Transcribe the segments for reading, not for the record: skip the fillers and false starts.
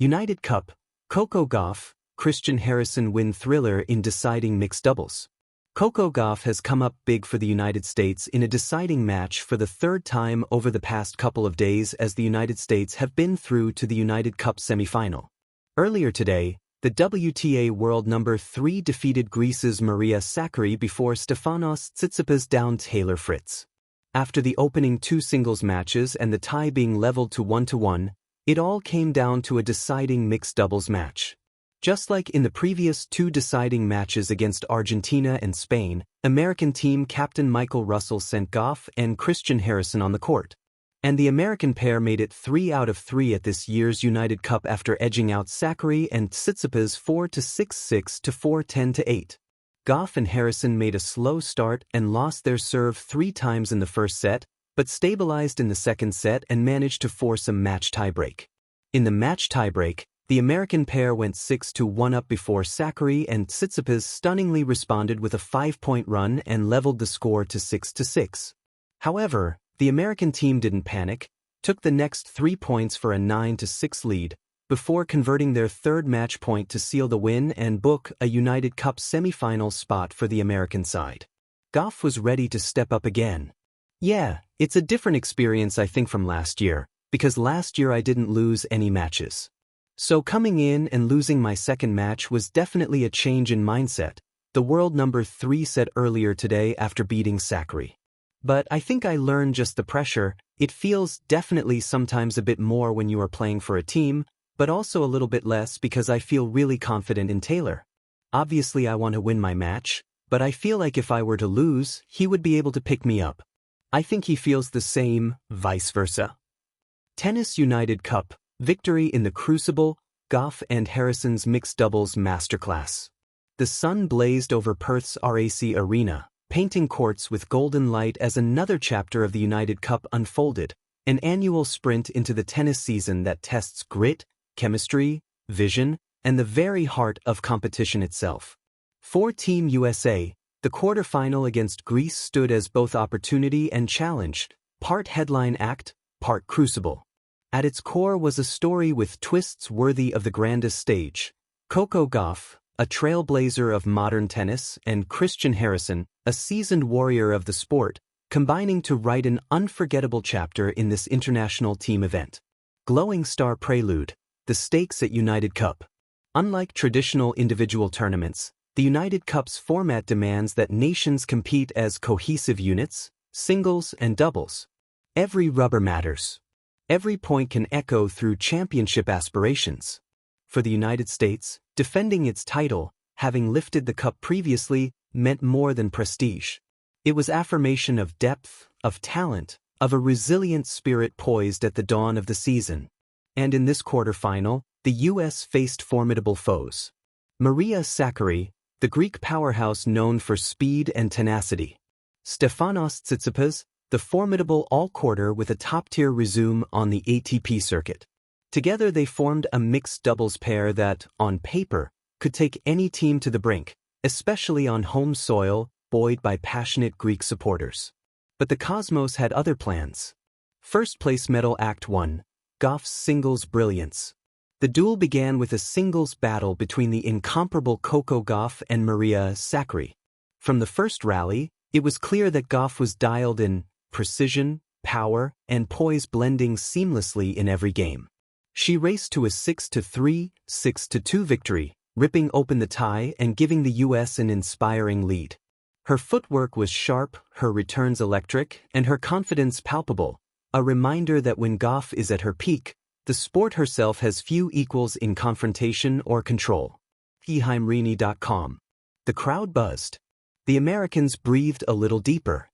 United Cup, Coco Gauff, Christian Harrison win thriller in deciding mixed doubles. Coco Gauff has come up big for the United States in a deciding match for the third time over the past couple of days as the United States have been through to the United Cup semifinal. Earlier today, the WTA World number 3 defeated Greece's Maria Sakkari before Stefanos Tsitsipas downed Taylor Fritz. After the opening 2 singles matches and the tie being leveled to 1-1, it all came down to a deciding mixed doubles match. Just like in the previous 2 deciding matches against Argentina and Spain, American team captain Michael Russell sent Gauff and Christian Harrison on the court. And the American pair made it 3 out of 3 at this year's United Cup after edging out Sakkari and Tsitsipas 4-6, 6-4, 10-8. Gauff and Harrison made a slow start and lost their serve 3 times in the first set, but stabilized in the second set and managed to force a match tiebreak. In the match tiebreak, the American pair went 6-1 up before Sakkari and Tsitsipas stunningly responded with a 5-point run and leveled the score to 6-6. However, the American team didn't panic, took the next 3 points for a 9-6 lead, before converting their third match point to seal the win and book a United Cup semifinal spot for the American side. Gauff was ready to step up again. Yeah, it's a different experience I think from last year, because last year I didn't lose any matches. So coming in and losing my second match was definitely a change in mindset, the world number 3 said earlier today after beating Sakkari. But I think I learned just the pressure. It feels definitely sometimes a bit more when you are playing for a team, but also a little bit less because I feel really confident in Taylor. Obviously I want to win my match, but I feel like if I were to lose, he would be able to pick me up. I think he feels the same, vice versa. Tennis United Cup, victory in the Crucible, Gauff and Harrison's mixed doubles masterclass. The sun blazed over Perth's RAC Arena, painting courts with golden light as another chapter of the United Cup unfolded, an annual sprint into the tennis season that tests grit, chemistry, vision, and the very heart of competition itself. For Team USA, the quarterfinal against Greece stood as both opportunity and challenge, part headline act, part crucible. At its core was a story with twists worthy of the grandest stage. Coco Gauff, a trailblazer of modern tennis, and Christian Harrison, a seasoned warrior of the sport, combining to write an unforgettable chapter in this international team event. Glowing star prelude, the stakes at United Cup. Unlike traditional individual tournaments, the United Cup's format demands that nations compete as cohesive units, singles and doubles. Every rubber matters. Every point can echo through championship aspirations. For the United States, defending its title, having lifted the cup previously, meant more than prestige. It was affirmation of depth, of talent, of a resilient spirit poised at the dawn of the season. And in this quarterfinal, the U.S. faced formidable foes. Maria Sakkari, the Greek powerhouse known for speed and tenacity. Stefanos Tsitsipas, the formidable all-quarter with a top-tier resume on the ATP circuit. Together they formed a mixed doubles pair that, on paper, could take any team to the brink, especially on home soil, buoyed by passionate Greek supporters. But the Cosmos had other plans. First-place medal Act 1, Gauff's singles brilliance. The duel began with a singles battle between the incomparable Coco Gauff and Maria Sakkari. From the first rally, it was clear that Gauff was dialed in, precision, power, and poise blending seamlessly in every game. She raced to a 6-3, 6-2 victory, ripping open the tie and giving the U.S. an inspiring lead. Her footwork was sharp, her returns electric, and her confidence palpable, a reminder that when Gauff is at her peak, the sport herself has few equals in confrontation or control. eheimrini.com. The crowd buzzed. The Americans breathed a little deeper.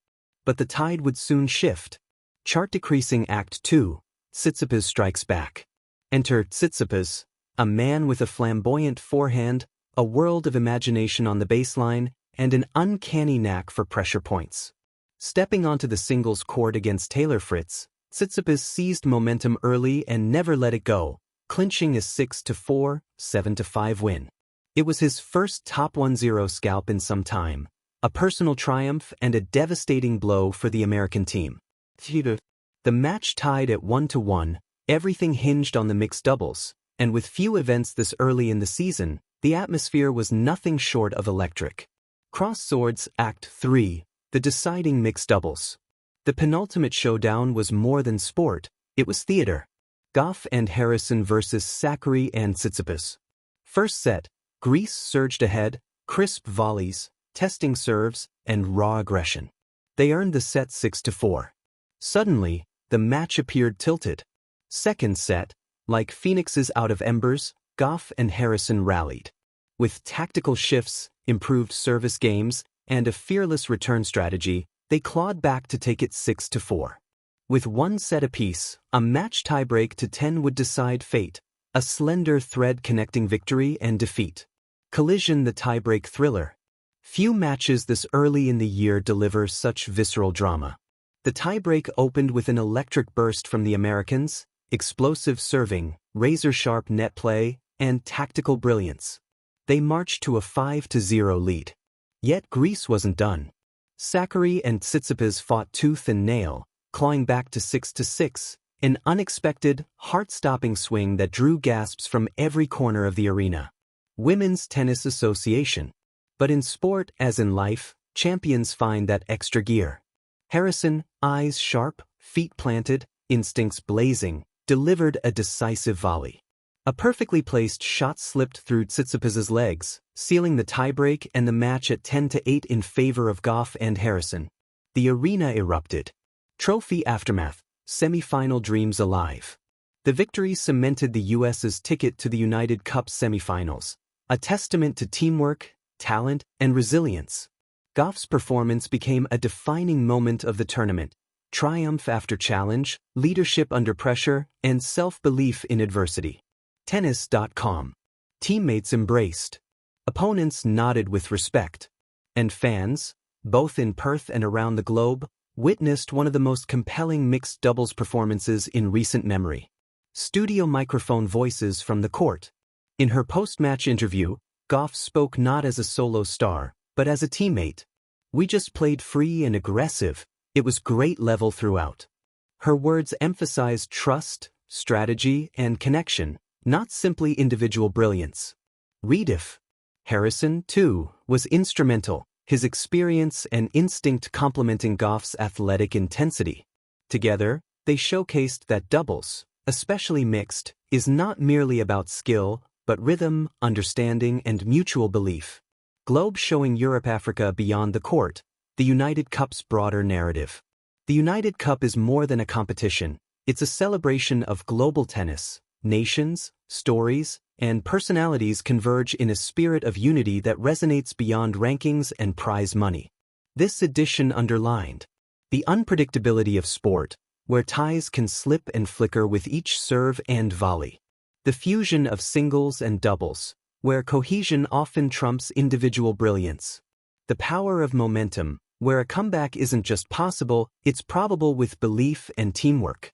But the tide would soon shift. Chart decreasing Act 2, Tsitsipas strikes back. Enter Tsitsipas, a man with a flamboyant forehand, a world of imagination on the baseline, and an uncanny knack for pressure points. Stepping onto the singles court against Taylor Fritz, Tsitsipas seized momentum early and never let it go, clinching a 6-4, 7-5 win. It was his first top 1-0 scalp in some time, a personal triumph and a devastating blow for the American team. The match tied at 1-1, everything hinged on the mixed doubles, and with few events this early in the season, the atmosphere was nothing short of electric. Cross Swords Act 3, the deciding mixed doubles. The penultimate showdown was more than sport, it was theater. Gauff and Harrison versus Sakkari and Tsitsipas. First set, Greece surged ahead, crisp volleys, testing serves, and raw aggression. They earned the set 6-4. Suddenly, the match appeared tilted. Second set, like phoenixes out of embers, Gauff and Harrison rallied. With tactical shifts, improved service games, and a fearless return strategy, they clawed back to take it 6-4. With one set apiece, a match tiebreak to 10 would decide fate, a slender thread connecting victory and defeat. Collision, the tiebreak thriller. Few matches this early in the year deliver such visceral drama. The tiebreak opened with an electric burst from the Americans, explosive serving, razor-sharp net play, and tactical brilliance. They marched to a 5-0 lead. Yet Greece wasn't done. Sakkari and Tsitsipas fought tooth and nail, clawing back to 6-6, an unexpected, heart-stopping swing that drew gasps from every corner of the arena. Women's Tennis Association. But in sport, as in life, champions find that extra gear. Harrison, eyes sharp, feet planted, instincts blazing, delivered a decisive volley. A perfectly placed shot slipped through Tsitsipas's legs, sealing the tiebreak and the match at 10-8 in favor of Gauff and Harrison. The arena erupted. Trophy aftermath, semi-final dreams alive. The victory cemented the U.S.'s ticket to the United Cup semi-finals, a testament to teamwork, talent, and resilience. Gauff's performance became a defining moment of the tournament. Triumph after challenge, leadership under pressure, and self-belief in adversity. Tennis.com. Teammates embraced. Opponents nodded with respect. And fans, both in Perth and around the globe, witnessed one of the most compelling mixed doubles performances in recent memory. Studio microphone voices from the court. In her post-match interview, Gauff spoke not as a solo star, but as a teammate. "We just played free and aggressive. It was great level throughout." Her words emphasized trust, strategy, and connection, not simply individual brilliance. Rediff. Harrison, too, was instrumental, his experience and instinct complementing Gauff's athletic intensity. Together, they showcased that doubles, especially mixed, is not merely about skill, but rhythm, understanding, and mutual belief. Globe showing Europe-Africa beyond the court, the United Cup's broader narrative. The United Cup is more than a competition, it's a celebration of global tennis. Nations, stories, and personalities converge in a spirit of unity that resonates beyond rankings and prize money. This edition underlined the unpredictability of sport, where ties can slip and flicker with each serve and volley. The fusion of singles and doubles, where cohesion often trumps individual brilliance. The power of momentum, where a comeback isn't just possible, it's probable with belief and teamwork.